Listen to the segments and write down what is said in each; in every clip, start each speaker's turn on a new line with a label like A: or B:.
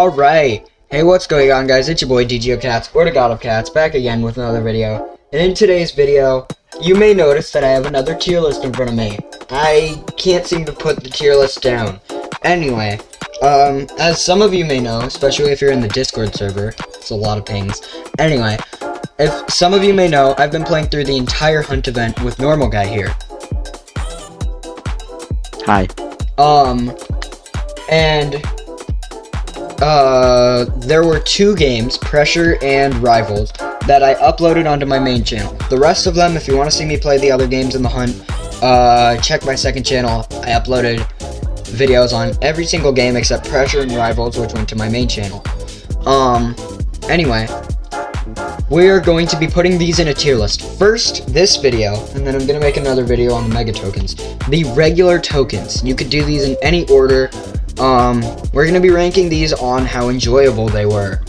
A: Alright, hey, what's going on, guys? It's your boy DGOCats, or the God of Cats, back again with another video. And in today's video, you may notice that I have another tier list in front of me. I can't seem to put the tier list down. Anyway, as some of you may know, especially if you're in the Discord server, it's a lot of pings. Anyway, if some of you may know, I've been playing through the entire hunt event with Normal Guy here.
B: Hi.
A: There were two games, Pressure and Rivals, that I uploaded onto my main channel. The rest of them, if you want to see me play the other games in the hunt, check my second channel. I uploaded videos on every single game except Pressure and Rivals, which went to my main channel. Anyway, we're going to be putting these in a tier list. First, this video, and then I'm going to make another video on the mega tokens. The regular tokens. You could do these in any order. We're going to be ranking these on how enjoyable they were.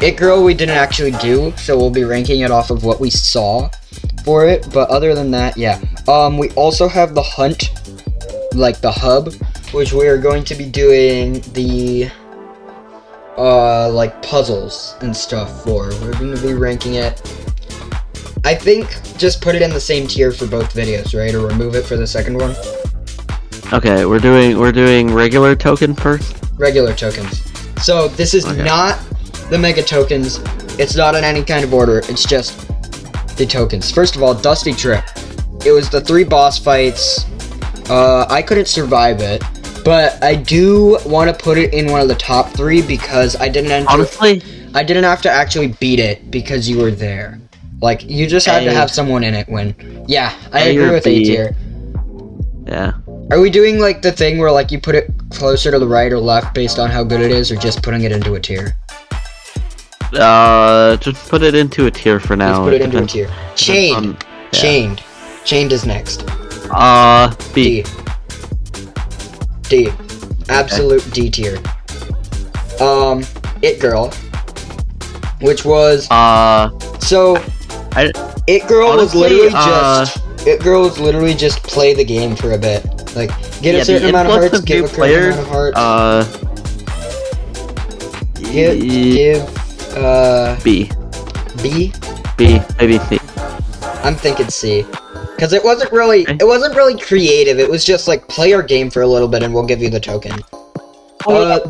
A: It Girl we didn't actually do, so we'll be ranking it off of what we saw for it. But other than that, yeah. We also have the hunt, like the hub, which we are going to be doing the like puzzles and stuff for. We're going to be ranking it. I think just put it in the same tier for both videos, right? Or remove it for the second one.
B: Okay, we're doing regular token first.
A: Regular tokens. So this is not the mega tokens. It's not in any kind of order. It's just the tokens. First of all, Dusty Trip. It was the 3 boss fights. I couldn't survive it. But I do want to put it in one of the top 3 because I didn't I didn't have to actually beat it because you were there. Like, you just had to have someone in it when... Yeah, I agree with A tier.
B: Yeah.
A: Are we doing, like, the thing where, like, you put it closer to the right or left based on how good it is, or just putting it into a tier?
B: Just put it into a tier for now.
A: Let's put it into a tier. Chained. Chained. Chained is next.
B: B.
A: D. Absolute D tier. It Girl. Which was... So... It Girl was literally just... It Girl was literally just play the game for a bit. Like, get a certain amount of hearts, give a certain amount of hearts.
B: B.
A: B?
B: B, maybe C.
A: I'm thinking C. Because it wasn't really creative, it was just like, play our game for a little bit and we'll give you the token.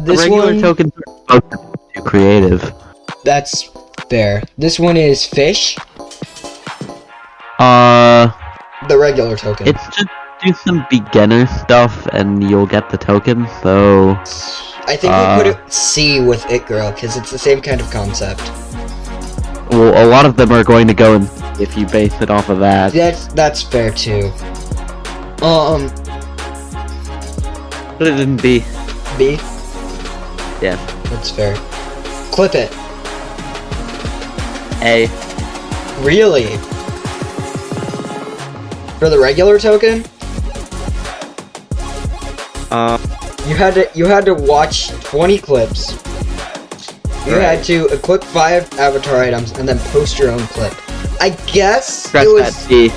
A: This
B: regular
A: one...
B: tokens are too creative.
A: That's fair. This one is Fish. The regular token.
B: It's just do some beginner stuff and you'll get the token, so...
A: I think we'll put it C with It Girl, because it's the same kind of concept.
B: Well, a lot of them are going to go in if you base it off of that.
A: That's fair, too.
B: Put it in B.
A: B?
B: Yeah.
A: That's fair. Clip It.
B: A.
A: Really? For the regular token? You had to watch 20 clips. You had to equip 5 avatar items and then post your own clip. I guess it was
B: B.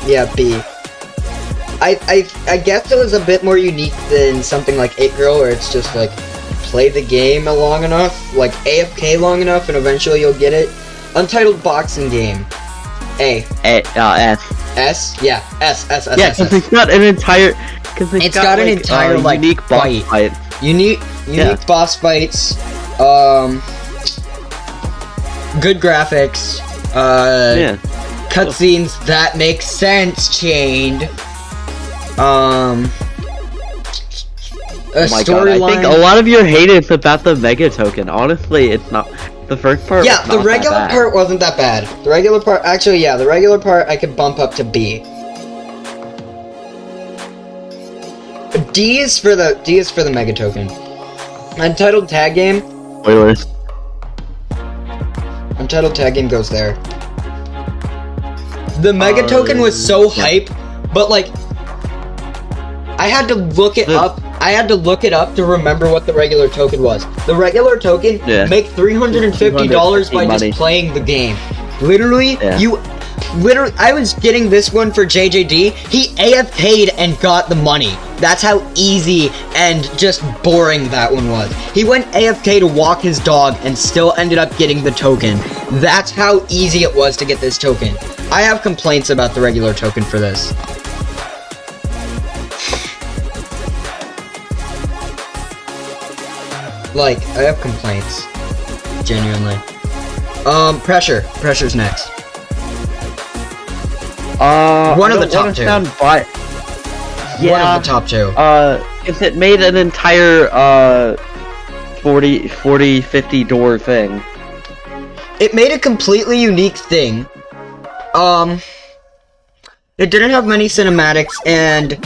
A: Yeah, B. I guess it was a bit more unique than something like It Girl, where it's just like play the game long enough, like AFK long enough, and eventually you'll get it. Untitled Boxing Game. A.
B: S.
A: S? Yeah, S.
B: Yeah, because it's got an entire...
A: It's got an entire, like,
B: unique boss fight.
A: Unique boss fights, good graphics, cutscenes that make sense, Chained,
B: oh my god, I think a lot of your hate is about the mega token. Honestly, it's not... The first part
A: yeah, the regular part wasn't that bad. The regular part, actually, yeah, the regular part I could bump up to B. D is for the mega token. Untitled Tag Game.
B: Spoilers.
A: Untitled Tag Game goes there. The mega token was so hype, but like, I had to look it up. I had to look it up to remember what the regular token was. The regular token make $350 by just playing the game. Literally, you literally, I was getting this one for JJD. He AFK'd and got the money. That's how easy and just boring that one was. He went AFK to walk his dog and still ended up getting the token. That's how easy it was to get this token. I have complaints about the regular token for this. Like, I have complaints. Genuinely. Pressure. Pressure's next. One of the top two.
B: Yeah,
A: one of the top two.
B: If it made an entire 50 door thing.
A: It made a completely unique thing. It didn't have many cinematics, and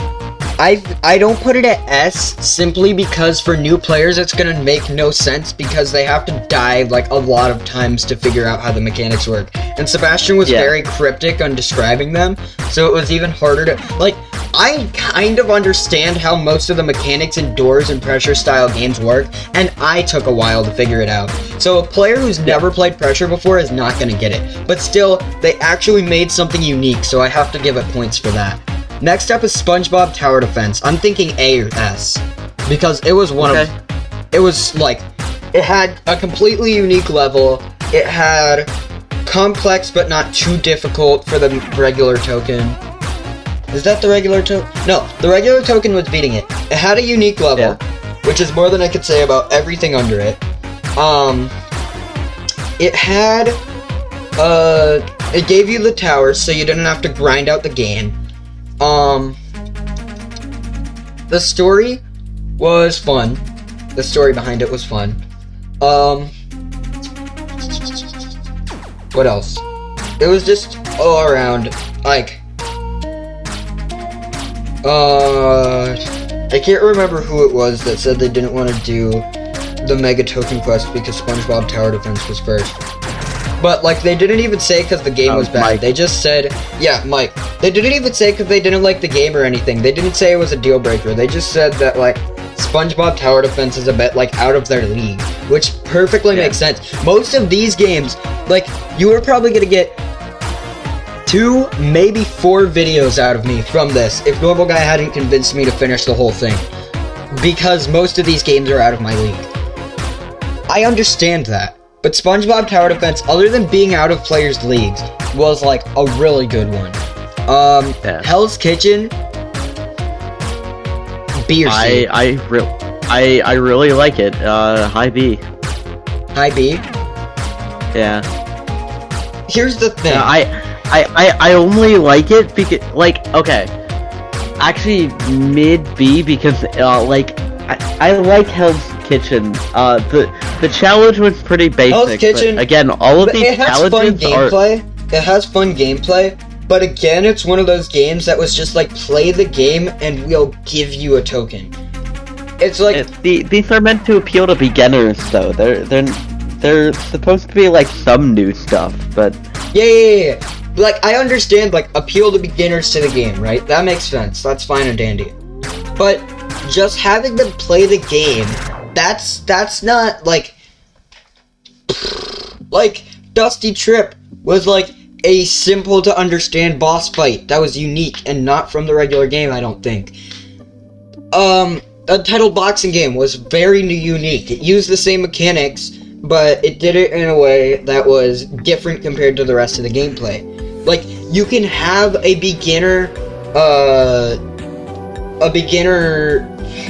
A: I don't put it at S simply because for new players it's gonna make no sense because they have to die like a lot of times to figure out how the mechanics work. And Sebastian was very cryptic on describing them, so it was even harder to like. I kind of understand how most of the mechanics in doors and pressure style games work, and I took a while to figure it out. So a player who's never played pressure before is not gonna get it. But still, they actually made something unique, so I have to give it points for that. Next up is SpongeBob Tower Defense. I'm thinking A or S. Because it was one of... It was like... It had a completely unique level. It had complex but not too difficult for the regular token. Is that the regular token? No, the regular token was beating it. It had a unique level, which is more than I could say about everything under it. It had... It gave you the towers, so you didn't have to grind out the game. The story was fun. The story behind it was fun. What else? It was just all around, like, I can't remember who it was that said they didn't want to do the Mega Token Quest because SpongeBob Tower Defense was first. But, like, they didn't even say because the game was bad.
B: Mike.
A: They just said, yeah, Mike. They didn't even say because they didn't like the game or anything. They didn't say it was a deal breaker. They just said that, like, SpongeBob Tower Defense is a bit, like, out of their league. Which perfectly makes sense. Most of these games, like, you were probably gonna get 2, maybe 4 videos out of me from this if Normal Guy hadn't convinced me to finish the whole thing. Because most of these games are out of my league. I understand that. But SpongeBob Tower Defense, other than being out of players' leagues, was like a really good one. Hell's Kitchen, B or C?
B: I really like it. High B.
A: High B?
B: Yeah.
A: Here's the thing.
B: I only like it because, like, okay. Actually, mid B because, like, I like Hell's Kitchen. The challenge was pretty basic.
A: Hell's Kitchen,
B: but again, all of these challenges
A: It has fun gameplay, but again, it's one of those games that was just like, play the game and we'll give you a token. It's like
B: these are meant to appeal to beginners, though. They're supposed to be like some new stuff, but
A: yeah. Like, I understand, like, appeal to beginners to the game, right? That makes sense. That's fine and dandy. But just having them play the game, that's not, like, Dusty Trip was, like, a simple-to-understand boss fight that was unique and not from the regular game, I don't think. Untitled Boxing Game was very unique. It used the same mechanics, but it did it in a way that was different compared to the rest of the gameplay. Like, you can have a beginner,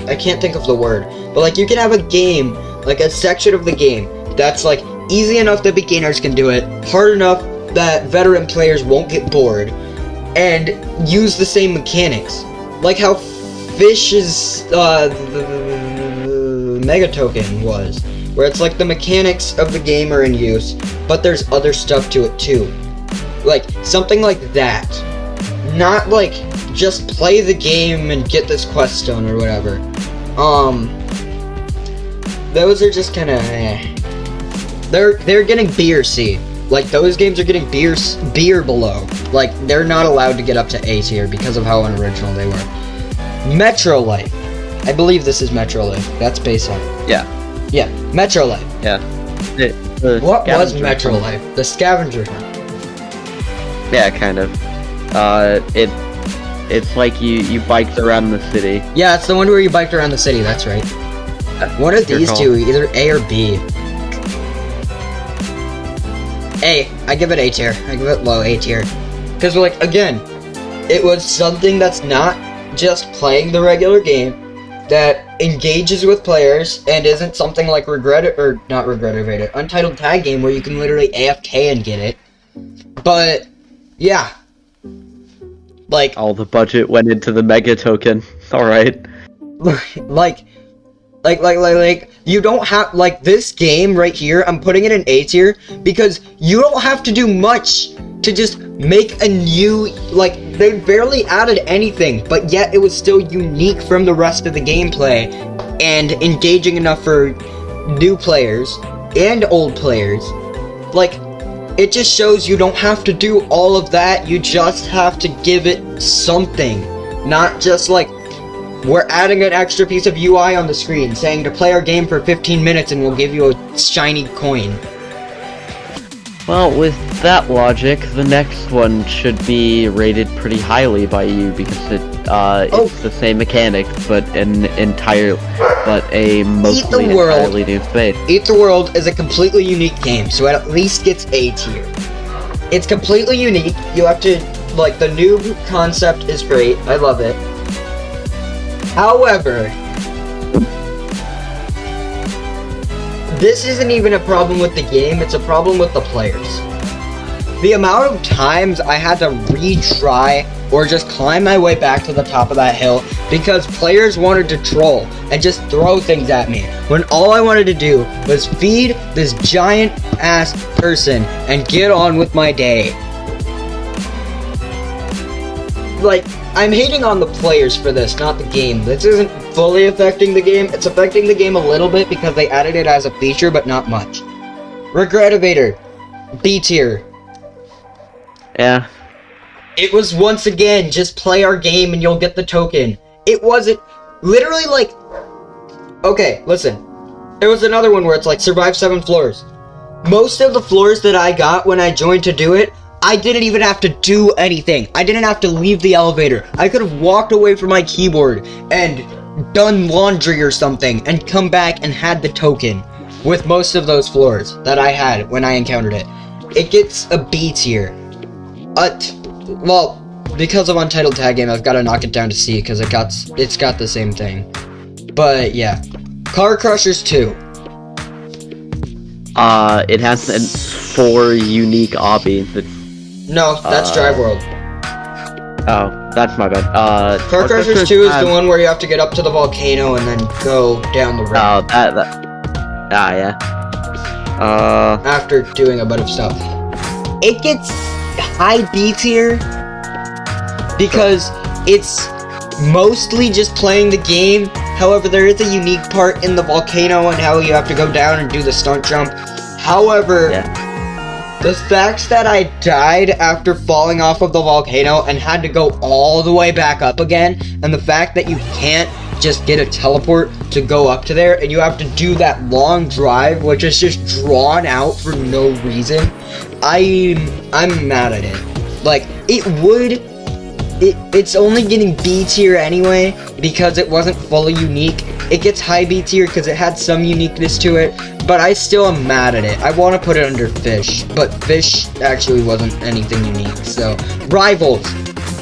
A: I can't think of the word, but, like, you can have a game, like, a section of the game that's, like, easy enough that beginners can do it, hard enough that veteran players won't get bored, and use the same mechanics. Like how Fish's, Mega Token was, where it's like the mechanics of the game are in use, but there's other stuff to it too. Like, something like that. Not like, just play the game and get this quest stone or whatever. Those are just kinda, They're getting B or C. Like, those games are getting B or below. Like, they're not allowed to get up to A tier because of how unoriginal they were. Metro Life. I believe this is Metro Life. That's based on it.
B: yeah.
A: Yeah, Metro Life.
B: Yeah.
A: What was Metro Life? The scavenger hunt.
B: Yeah, kind of. It's like you biked around the city.
A: Yeah, it's the one where you biked around the city, that's right. One of these two, either A or B. A. I give it A tier. I give it low A tier. Because, like, again, it was something that's not just playing the regular game, that engages with players, and isn't something like Untitled Tag Game, where you can literally AFK and get it. But, yeah. Like...
B: all the budget went into the Mega Token. Alright.
A: like, you don't have, like, this game right here, I'm putting it in A tier, because you don't have to do much to just make a new, like, they barely added anything, but yet it was still unique from the rest of the gameplay, and engaging enough for new players, and old players. Like, it just shows you don't have to do all of that, you just have to give it something. Not just like, we're adding an extra piece of UI on the screen, saying to play our game for 15 minutes and we'll give you a shiny coin.
B: Well, with that logic, the next one should be rated pretty highly by you because it's the same mechanics, but a mostly entirely new space.
A: Eat the World is a completely unique game, so it at least gets A tier. It's completely unique. You have to, like, the new concept is great. I love it. However, this isn't even a problem with the game, it's a problem with the players. The amount of times I had to retry or just climb my way back to the top of that hill because players wanted to troll and just throw things at me, when all I wanted to do was feed this giant ass person and get on with my day. Like, I'm hating on the players for this, not the game. This isn't fully affecting the game. It's affecting the game a little bit because they added it as a feature, but not much. Regretivator, B tier.
B: Yeah.
A: It was once again, just play our game and you'll get the token. It wasn't, literally like, okay, listen. There was another one where it's like, survive 7 floors. Most of the floors that I got when I joined to do it, I didn't even have to do anything. I didn't have to leave the elevator. I could have walked away from my keyboard and done laundry or something and come back and had the token with most of those floors that I had when I encountered it. It gets a B tier. Well, because of Untitled Tag Game, I've got to knock it down to C because it's got the same thing. But yeah, Car Crushers 2.
B: It has 4 unique obbies.
A: No, that's Drive World.
B: Oh, that's my bad.
A: Car Crushers 2 is the one where you have to get up to the volcano and then go down the ramp.
B: Oh, yeah.
A: After doing a bunch of stuff. It gets high B tier because it's mostly just playing the game. However, there is a unique part in the volcano and how you have to go down and do the stunt jump. However, the fact that I died after falling off of the volcano and had to go all the way back up again, and the fact that you can't just get a teleport to go up to there, and you have to do that long drive, which is just drawn out for no reason, I'm mad at it. Like, it's only getting B tier anyway, because it wasn't fully unique. It gets high B tier because it had some uniqueness to it, but I still am mad at it. I want to put it under Fish, but Fish actually wasn't anything unique, so. Rivals,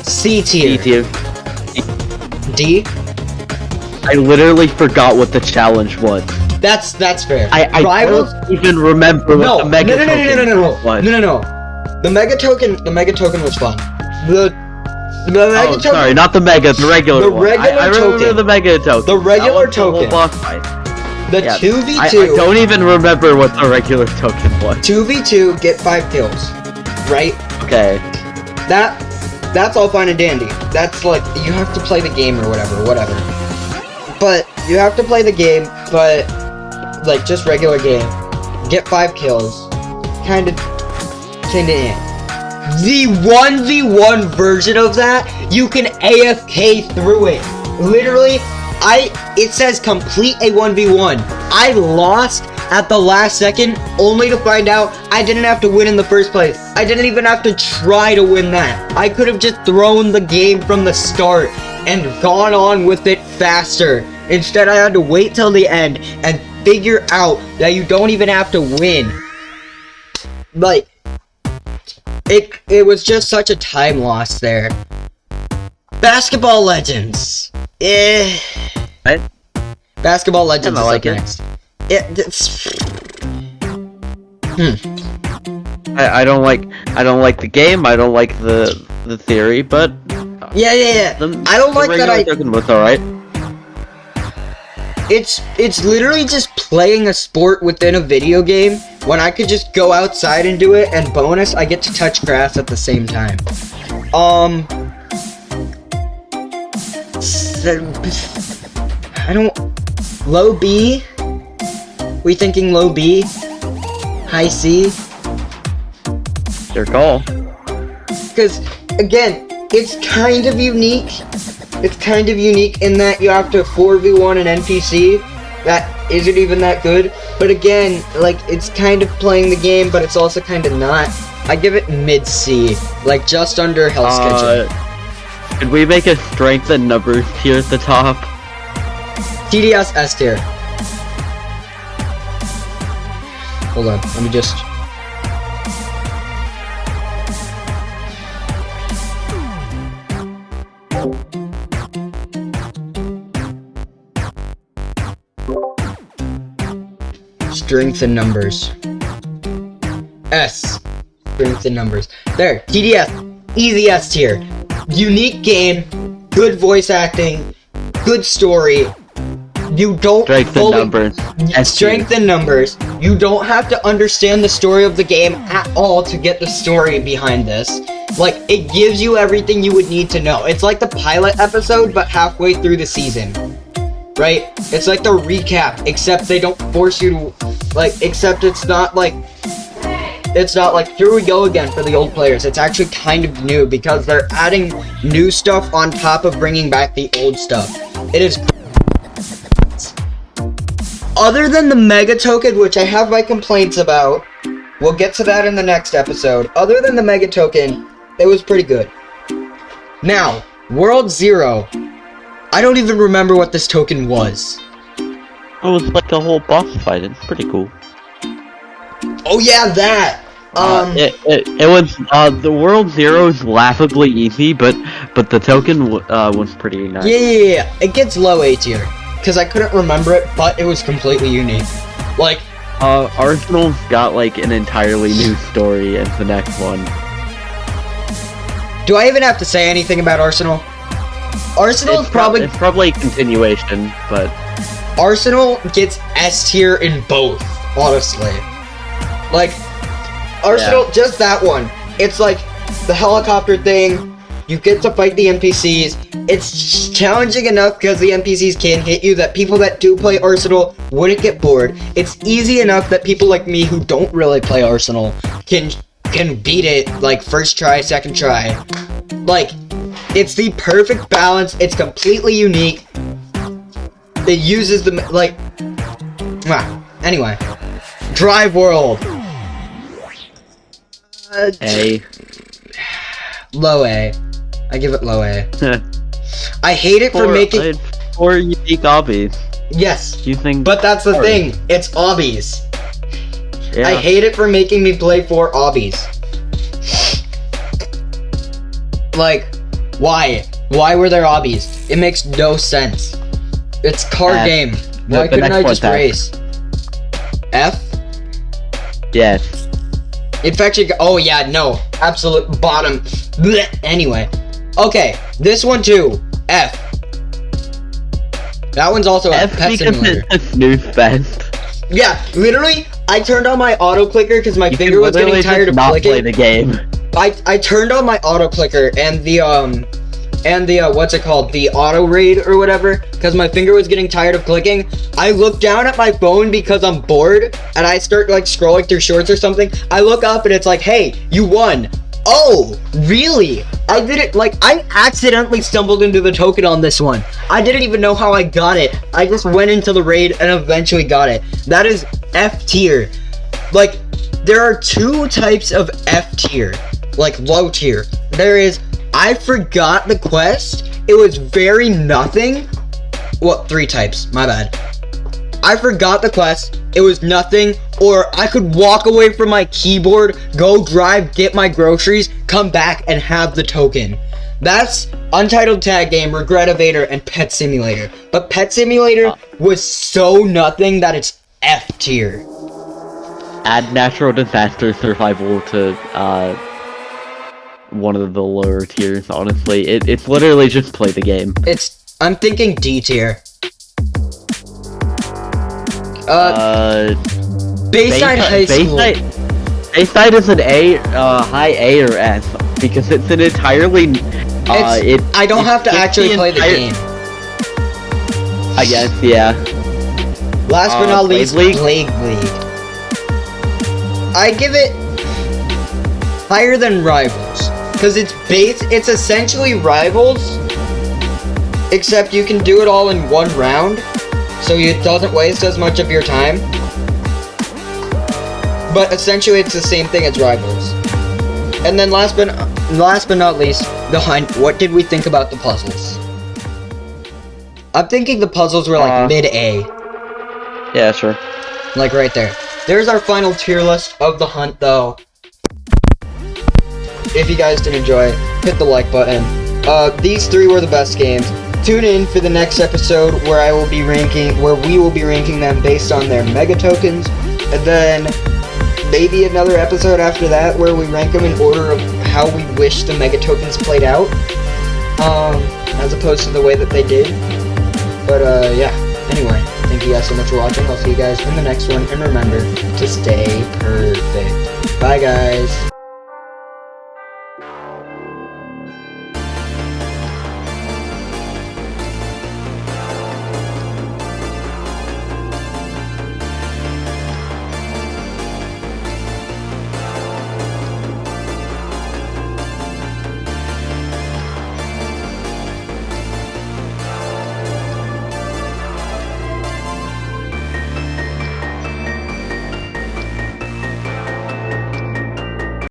A: C tier.
B: D tier.
A: D?
B: I literally forgot what the challenge was.
A: That's fair.
B: I
A: Rivals?
B: don't even remember what the Mega Token was.
A: No. The Mega Token was fun. The Mega Token.
B: Sorry, not the Mega, the regular one. I remember
A: token.
B: the Mega Token.
A: The regular token. The
B: Yeah,
A: 2v2.
B: I don't even remember what the regular token was.
A: 2v2, get 5 kills. Right?
B: Okay.
A: That's all fine and dandy. That's like, you have to play the game or whatever. But, you have to play the game, but, like, just regular game. Get 5 kills. Kinda The 1v1 version of that, you can AFK through it. Literally, it says complete a 1v1. I lost at the last second, only to find out I didn't have to win in the first place. I didn't even have to try to win that. I could have just thrown the game from the start and gone on with it faster. Instead, I had to wait till the end and figure out that you don't even have to win. Like, it was just such a time loss there. Basketball Legends.
B: Right?
A: Basketball Legends
B: I
A: is
B: like
A: up
B: it.
A: next.
B: I don't like the game. I don't like the theory, but
A: Yeah. I don't like that I...
B: Token was alright.
A: It's literally just playing a sport within a video game when I could just go outside and do it, and bonus, I get to touch grass at the same time. I don't... Low B? We thinking low B? High C?
B: Your call.
A: Because, again, it's kind of unique. It's kind of unique in that you have to 4v1 an NPC that isn't even that good. But again, like, it's kind of playing the game, but it's also kind of not. I give it mid-C, like just under Hell's Kitchen.
B: Could we make a strength and numbers tier at the top?
A: TDS S tier. Hold on, let me just... Strength and numbers. S. Strength and numbers. There, TDS. Easy S tier. Unique game, good voice acting, good story. You don't
B: Strength and numbers. S tier.
A: Strength and numbers. You don't have to understand the story of the game at all to get the story behind this. Like, it gives you everything you would need to know. It's like the pilot episode, but halfway through the season. Right? It's like the recap, except they don't force you to, like, except it's not like, here we go again for the old players. It's actually kind of new because they're adding new stuff on top of bringing back the old stuff. It is... Other than the Mega Token, which I have my complaints about, we'll get to that in the next episode. Other than the Mega Token, it was pretty good. Now, World Zero. I don't even remember what this token was.
B: It was like a whole boss fight. It's pretty cool.
A: Oh yeah, that!
B: It was, the World Zero is laughably easy, but the token was pretty nice.
A: Yeah. It gets low A tier. Because I couldn't remember it, but it was completely unique. Like...
B: Arsenal's got, like, an entirely new story as the next one.
A: Do I even have to say anything about Arsenal? Arsenal's probably...
B: It's probably a continuation, but...
A: Arsenal gets S tier in both, honestly. Like, Arsenal, just that one. It's like, the helicopter thing, you get to fight the NPCs. It's challenging enough because the NPCs can hit you that people that do play Arsenal wouldn't get bored. It's easy enough that people like me who don't really play Arsenal can beat it, like, first try, second try. Like, it's the perfect balance. It's completely unique. It uses the, like... Anyway. Drive World.
B: A.
A: Low A. I give it low A. I hate it for making...
B: 4 unique obbies.
A: Yes.
B: You think...
A: But that's the thing. It's obbies.
B: Yeah.
A: I hate it for making me play 4 obbies. Like, why? Why were there obbies? It makes no sense. It's card game. Why couldn't I just race? F?
B: Yes.
A: Infection. Oh yeah, no. Absolute bottom. Blech. Anyway. Okay, this one too. F. That one's also
B: F
A: a pet
B: because
A: simulator.
B: it's a snooze fest.
A: Yeah, literally, I turned on my auto clicker because my
B: You
A: finger
B: can
A: was getting
B: literally
A: tired
B: just
A: of
B: not
A: clicking.
B: play the game.
A: I turned on my auto clicker and the what's it called, the auto raid or whatever, because my finger was getting tired of clicking. I look down at my phone because I'm bored and I start like scrolling through shorts or something. I look up and it's like, hey, you won. Oh, really? I didn't, like, I accidentally stumbled into the token on this one. I didn't even know how I got it. I just went into the raid and eventually got it. That is F tier. Like, there are two types of F tier. Like, low tier. There is, I forgot the quest. It was very nothing. Well, three types. My bad. I forgot the quest. It was nothing. Or I could walk away from my keyboard, go drive, get my groceries, come back, and have the token. That's Untitled Tag Game, Regret Evader, and Pet Simulator. But Pet Simulator was so nothing that it's F tier.
B: Add natural disaster survival to one of the lower tiers. Honestly, it's literally just play the game.
A: I'm thinking D tier. Bayside High School.
B: Bayside is an A, high A or S because it's an entirely.
A: I don't have to actually play the game.
B: I guess, yeah.
A: Last but not least,
B: Plague
A: League. I give it higher than Rivals because it's essentially Rivals, except you can do it all in one round, so it doesn't waste as much of your time. But essentially, it's the same thing as Rivals. And then last but not least, the Hunt. What did we think about the puzzles? I'm thinking the puzzles were like mid-A.
B: Yeah, sure.
A: Like right there. There's our final tier list of the Hunt, though. If you guys did enjoy, hit the like button. These three were the best games. Tune in for the next episode where we will be ranking them based on their mega tokens, and then maybe another episode after that where we rank them in order of how we wish the mega tokens played out, as opposed to the way that they did. But yeah. Anyway, thank you guys so much for watching. I'll see you guys in the next one, and remember to stay perfect. Bye, guys.